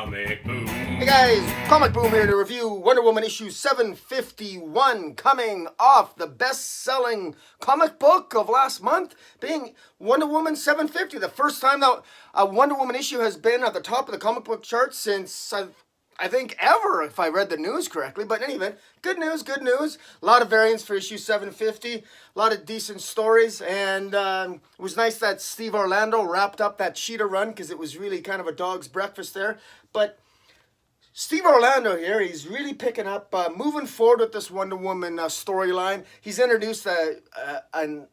Comic Boom. Hey guys, Comic Boom here to review Wonder Woman issue 751, coming off the best-selling comic book of last month, being Wonder Woman 750. The first time that a Wonder Woman issue has been at the top of the comic book chart since, I think, ever, if I read the news correctly. But in any event, good news, good news. A lot of variants for issue 750, a lot of decent stories, and it was nice that Steve Orlando wrapped up that Cheetah run, because it was really kind of a dog's breakfast there. But Steve Orlando here, he's really picking up, moving forward with this Wonder Woman storyline. He's introduced an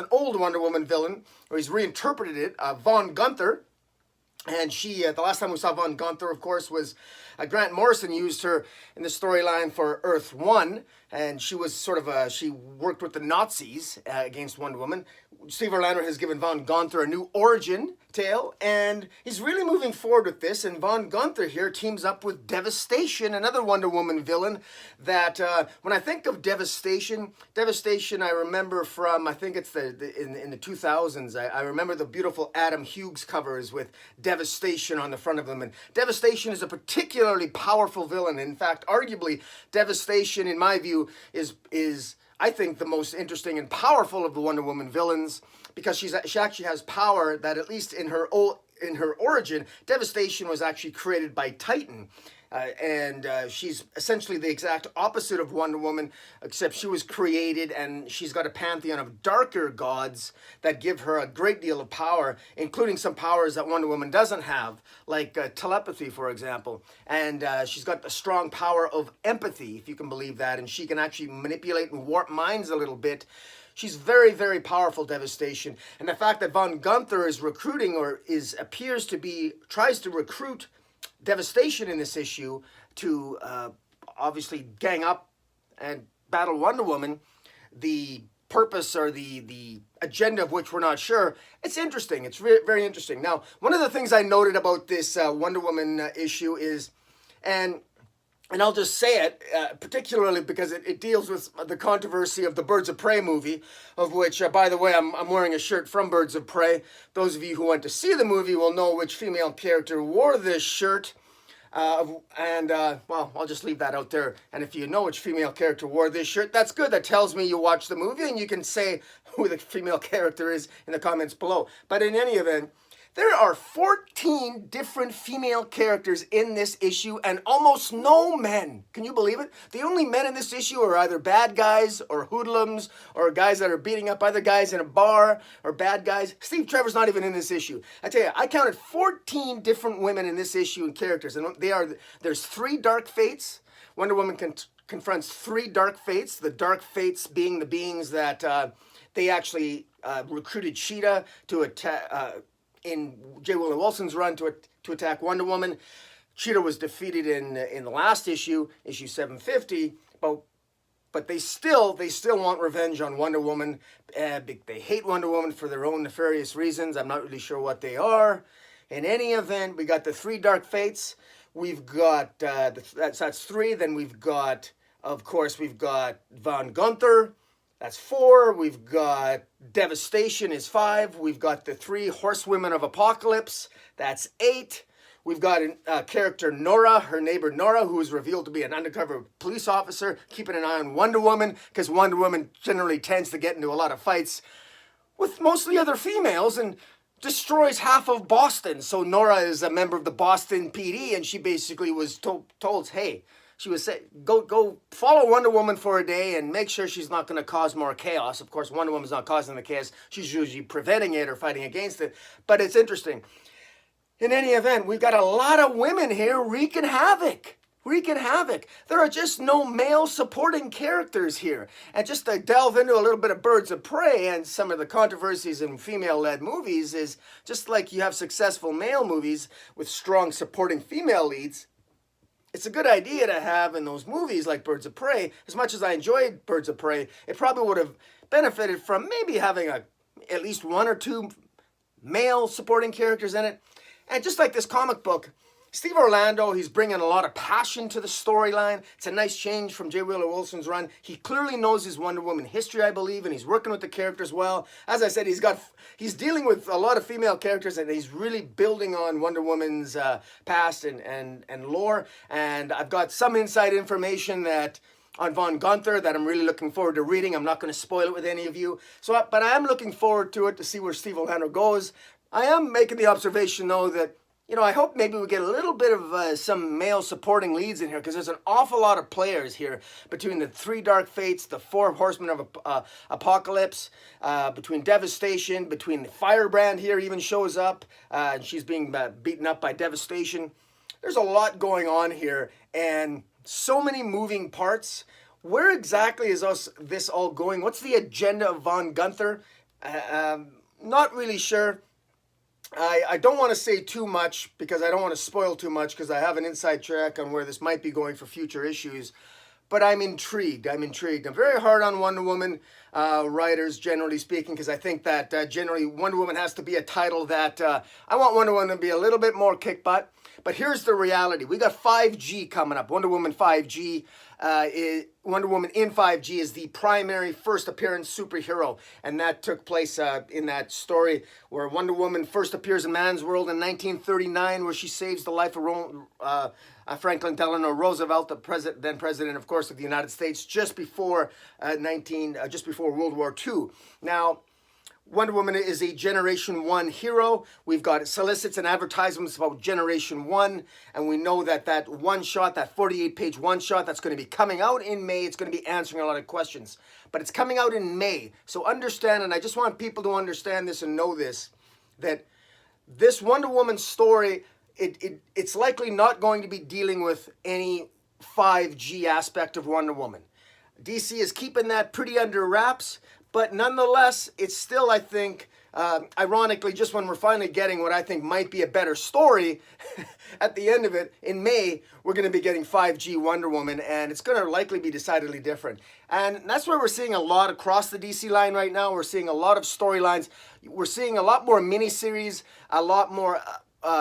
old Wonder Woman villain, or he's reinterpreted it, Von Gunther. And she, the last time we saw Von Gunther, of course, was Grant Morrison used her in the storyline for Earth 1. And she was sort of she worked with the Nazis against Wonder Woman. Steve Orlando has given Von Gunther a new origin tale, and he's really moving forward with this. And Von Gunther here teams up with Devastation, another Wonder Woman villain that, when I think of Devastation, I remember from, I think it's in the 2000s, I remember the beautiful Adam Hughes covers with Devastation on the front of them. And Devastation is a particularly powerful villain. In fact, arguably, Devastation, in my view, is I think the most interesting and powerful of the Wonder Woman villains, because she actually has power that, at least in her origin, Devastation was actually created by Titan. And she's essentially the exact opposite of Wonder Woman, except she was created and she's got a pantheon of darker gods that give her a great deal of power, including some powers that Wonder Woman doesn't have, like telepathy, for example. And she's got the strong power of empathy, if you can believe that, and she can actually manipulate and warp minds a little bit. She's very, very powerful, Devastation. And the fact that Von Gunther is recruiting, or tries to recruit Devastation in this issue to obviously gang up and battle Wonder Woman, the purpose or the agenda of which we're not sure. It's interesting. It's very interesting. Now, one of the things I noted about this Wonder Woman issue is, and I'll just say it, particularly because it deals with the controversy of the Birds of Prey movie, of which, by the way, I'm wearing a shirt from Birds of Prey. Those of you who went to see the movie will know which female character wore this shirt. Well, I'll just leave that out there. And if you know which female character wore this shirt, that's good. That tells me you watched the movie, and you can say who the female character is in the comments below. But in any event, there are 14 different female characters in this issue and almost no men. Can you believe it? The only men in this issue are either bad guys or hoodlums or guys that are beating up other guys in a bar, or bad guys. Steve Trevor's not even in this issue. I tell you, I counted 14 different women in this issue and characters, and there's 3 dark fates. Wonder Woman confronts 3 dark fates, the dark fates being the beings that they actually recruited Cheetah to attack, in J. Willow Wilson's run to attack Wonder Woman. Cheetah was defeated in the last issue 750, but they still want revenge on Wonder Woman. They hate Wonder Woman for their own nefarious reasons. I'm not really sure what they are. In any event, we got the 3 dark fates. We've got that's 3. Then we've got, of course, Von Gunther. That's 4. We've got Devastation is 5. We've got the 3 Horsewomen of Apocalypse. That's 8. We've got a character, Nora, her neighbor Nora, who is revealed to be an undercover police officer, keeping an eye on Wonder Woman, because Wonder Woman generally tends to get into a lot of fights with mostly other females and destroys half of Boston. So Nora is a member of the Boston PD, and she basically was told, hey, she was saying, go follow Wonder Woman for a day and make sure she's not going to cause more chaos. Of course, Wonder Woman's not causing the chaos. She's usually preventing it or fighting against it. But it's interesting. In any event, we've got a lot of women here wreaking havoc. There are just no male supporting characters here. And just to delve into a little bit of Birds of Prey and some of the controversies in female-led movies is, just like you have successful male movies with strong supporting female leads, it's a good idea to have in those movies like Birds of Prey. As much as I enjoyed Birds of Prey, it probably would have benefited from maybe having at least 1 or 2 male supporting characters in it. And just like this comic book, Steve Orlando, he's bringing a lot of passion to the storyline. It's a nice change from J. Wheeler Wilson's run. He clearly knows his Wonder Woman history, I believe, and he's working with the characters well. As I said, he's dealing with a lot of female characters, and he's really building on Wonder Woman's past and lore. And I've got some inside information that on Von Gunther that I'm really looking forward to reading. I'm not going to spoil it with any of you. But I am looking forward to it to see where Steve Orlando goes. I am making the observation, though, that I hope maybe we get a little bit of some male supporting leads in here, because there's an awful lot of players here between the 3 Dark Fates, the 4 Horsemen of Apocalypse, between Devastation, between the Firebrand here even shows up, and she's being beaten up by Devastation. There's a lot going on here, and so many moving parts. Where exactly is this all going? What's the agenda of Von Gunther? Not really sure. I don't want to say too much because I don't want to spoil too much, because I have an inside track on where this might be going for future issues. But I'm intrigued. I'm very hard on Wonder Woman writers, generally speaking, because I think that generally Wonder Woman has to be a title that I want Wonder Woman to be a little bit more kick butt. But here's the reality. We got 5G coming up. Wonder Woman 5G. Wonder Woman in 5G is the primary first appearance superhero. And that took place in that story where Wonder Woman first appears in Man's World in 1939, where she saves the life of Franklin Delano Roosevelt, the then president, of course, of the United States, just before World War II. Now, Wonder Woman is a Generation 1 hero. We've got solicits and advertisements about Generation 1, and we know that one-shot, that 48-page one-shot that's going to be coming out in May, it's going to be answering a lot of questions. But it's coming out in May, so understand, and I just want people to understand this and know this, that this Wonder Woman story, it's likely not going to be dealing with any 5G aspect of Wonder Woman. DC is keeping that pretty under wraps, but nonetheless, it's still, I think, ironically, just when we're finally getting what I think might be a better story, at the end of it, in May, we're going to be getting 5G Wonder Woman, and it's going to likely be decidedly different. And that's where we're seeing a lot across the DC line right now. We're seeing a lot of storylines. We're seeing a lot more miniseries, a lot more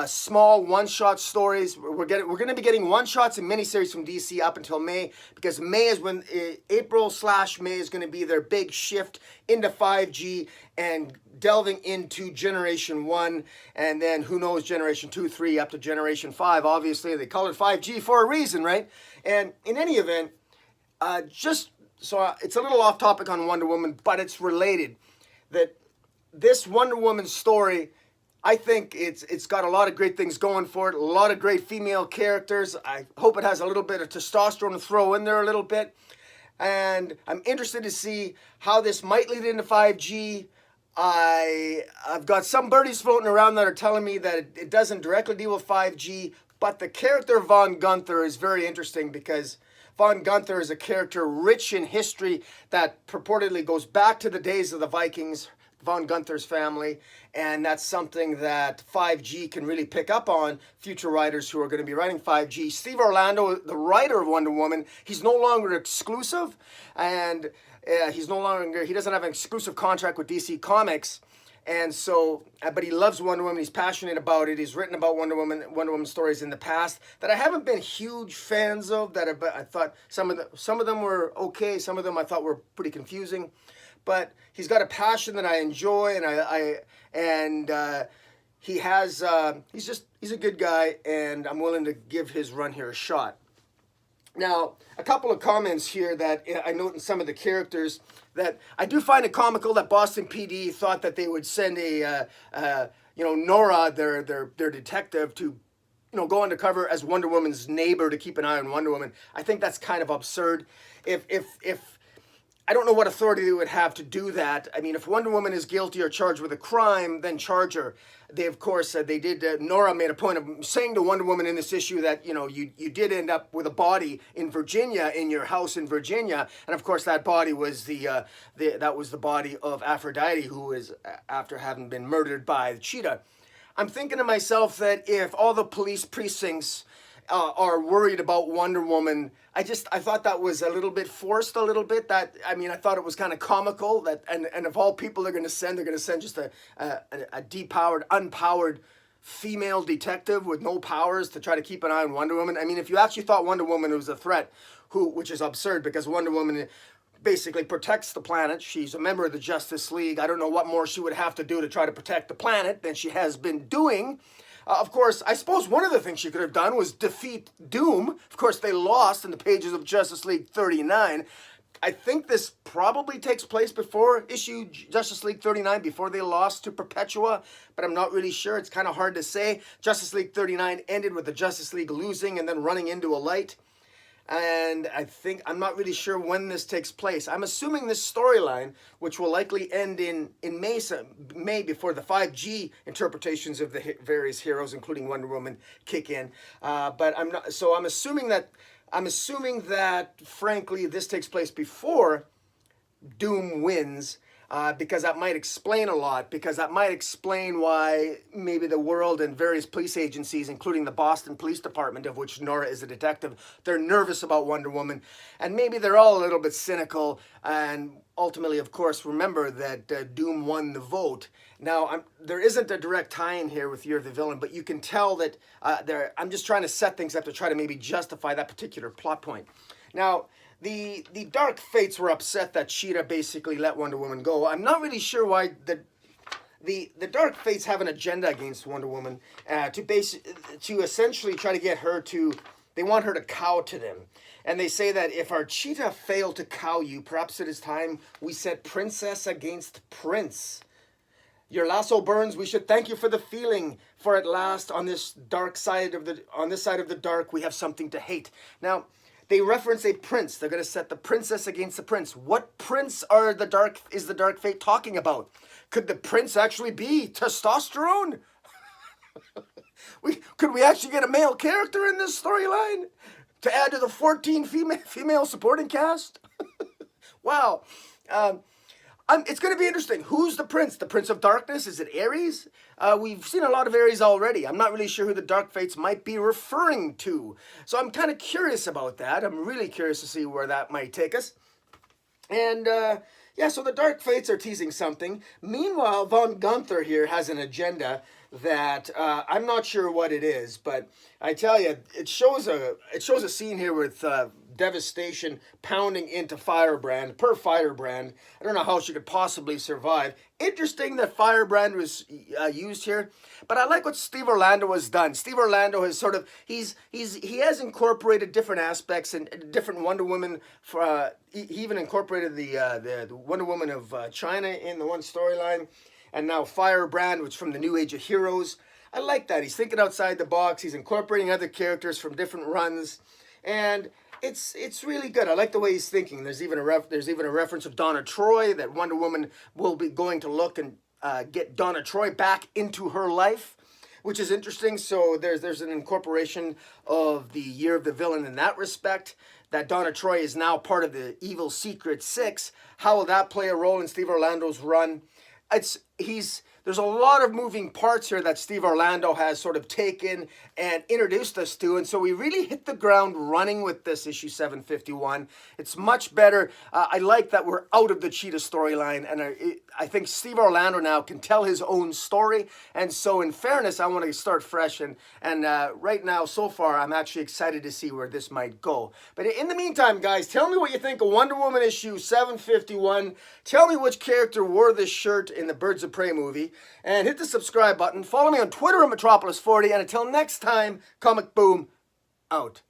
small one-shot stories. We're going to be getting one-shots and miniseries from DC up until May, because May is when April/May is going to be their big shift into 5G and delving into Generation 1, and then who knows, Generation 2, 3, up to Generation 5. Obviously, they call it 5G for a reason, right? And in any event, it's a little off topic on Wonder Woman, but it's related. That this Wonder Woman story, I think it's got a lot of great things going for it, a lot of great female characters. I hope it has a little bit of testosterone to throw in there a little bit. And I'm interested to see how this might lead into 5G. I've got some birdies floating around that are telling me that it doesn't directly deal with 5G, but the character Von Gunther is very interesting, because Von Gunther is a character rich in history that purportedly goes back to the days of the Vikings, Von Gunther's family, and that's something that 5G can really pick up on, future writers who are going to be writing 5G. Steve Orlando, the writer of Wonder Woman, he's no longer exclusive, and he doesn't have an exclusive contract with DC Comics, and so, but he loves Wonder Woman, he's passionate about it, he's written about Wonder Woman stories in the past that I haven't been huge fans of, I thought some of them were okay, some of them I thought were pretty confusing. But he's got a passion that I enjoy, and he's a good guy, and I'm willing to give his run here a shot. Now, a couple of comments here that I note in some of the characters that I do find it comical that Boston PD thought that they would send Nora, their detective, to go undercover as Wonder Woman's neighbor to keep an eye on Wonder Woman. I think that's kind of absurd. If I don't know what authority they would have to do that. I mean, if Wonder Woman is guilty or charged with a crime, then charge her. They, of course, Nora made a point of saying to Wonder Woman in this issue that, you did end up with a body in Virginia, in your house in Virginia. And, of course, that body was the body of Aphrodite, who is, after having been murdered by the cheetah. I'm thinking to myself that if all the police precincts are worried about Wonder Woman, I thought that was a little bit forced, a little bit. I thought it was kind of comical that, and of all people they're going to send just a depowered, unpowered female detective with no powers to try to keep an eye on Wonder Woman. I mean, if you actually thought Wonder Woman was a threat, which is absurd because Wonder Woman basically protects the planet. She's a member of the Justice League. I don't know what more she would have to do to try to protect the planet than she has been doing. Of course, I suppose one of the things she could have done was defeat Doom. Of course, they lost in the pages of Justice League 39. I think this probably takes place before issue Justice League 39, before they lost to Perpetua, but I'm not really sure. It's kind of hard to say. Justice League 39 ended with the Justice League losing and then running into a light. And I'm not really sure when this takes place. I'm assuming this storyline, which will likely end in May before the 5G interpretations of the various heroes, including Wonder Woman, kick in. But I'm not. So I'm assuming that, frankly, this takes place before Doom wins. Because that might explain a lot, because that might explain why maybe the world and various police agencies, including the Boston Police Department, of which Nora is a detective, they're nervous about Wonder Woman, and maybe they're all a little bit cynical, and ultimately, of course, remember that Doom won the vote. Now, there isn't a direct tie-in here with You're the Villain, but you can tell that I'm just trying to set things up to try to maybe justify that particular plot point. Now, the Dark Fates were upset that Cheetah basically let Wonder Woman go. I'm not really sure why the Dark Fates have an agenda against Wonder Woman to essentially try to get her to. They want her to cow to them, and they say that if our Cheetah failed to cow you, perhaps it is time we set princess against prince. Your lasso burns. We should thank you for the feeling. For at last, on this side of the dark, we have something to hate. Now, they reference a prince. They're going to set the princess against the prince. What prince is the Dark Fate talking about? Could the prince actually be testosterone? Could we actually get a male character in this storyline to add to the 14 female supporting cast? Wow. It's going to be interesting. Who's the prince? The Prince of Darkness? Is it Ares? We've seen a lot of Ares already. I'm not really sure who the Dark Fates might be referring to. So I'm kind of curious about that. I'm really curious to see where that might take us. And yeah, so the Dark Fates are teasing something. Meanwhile, Von Gunther here has an agenda that I'm not sure what it is, but I tell you, it shows a scene here with Devastation pounding into Firebrand. Per Firebrand, I don't know how she could possibly survive. Interesting that Firebrand was used here, but I like what Steve Orlando has done. Steve Orlando has sort of he has incorporated different aspects and different Wonder Woman. He even incorporated the Wonder Woman of China in the one storyline. And now Firebrand, which is from the New Age of Heroes. I like that. He's thinking outside the box. He's incorporating other characters from different runs. And it's really good. I like the way he's thinking. There's even a reference of Donna Troy, that Wonder Woman will be going to look and get Donna Troy back into her life, which is interesting. So there's an incorporation of the Year of the Villain in that respect, that Donna Troy is now part of the Evil Secret Six. How will that play a role in Steve Orlando's run? There's a lot of moving parts here that Steve Orlando has sort of taken and introduced us to, and so we really hit the ground running with this issue 751. It's much better. I like that we're out of the Cheetah storyline, and I think Steve Orlando now can tell his own story, and so in fairness, I want to start fresh, and right now, so far, I'm actually excited to see where this might go. But in the meantime, guys, tell me what you think of Wonder Woman issue 751. Tell me which character wore this shirt in the Birds of Prey movie. And hit the subscribe button. Follow me on Twitter at Metropolis40. And until next time, Comic Boom out.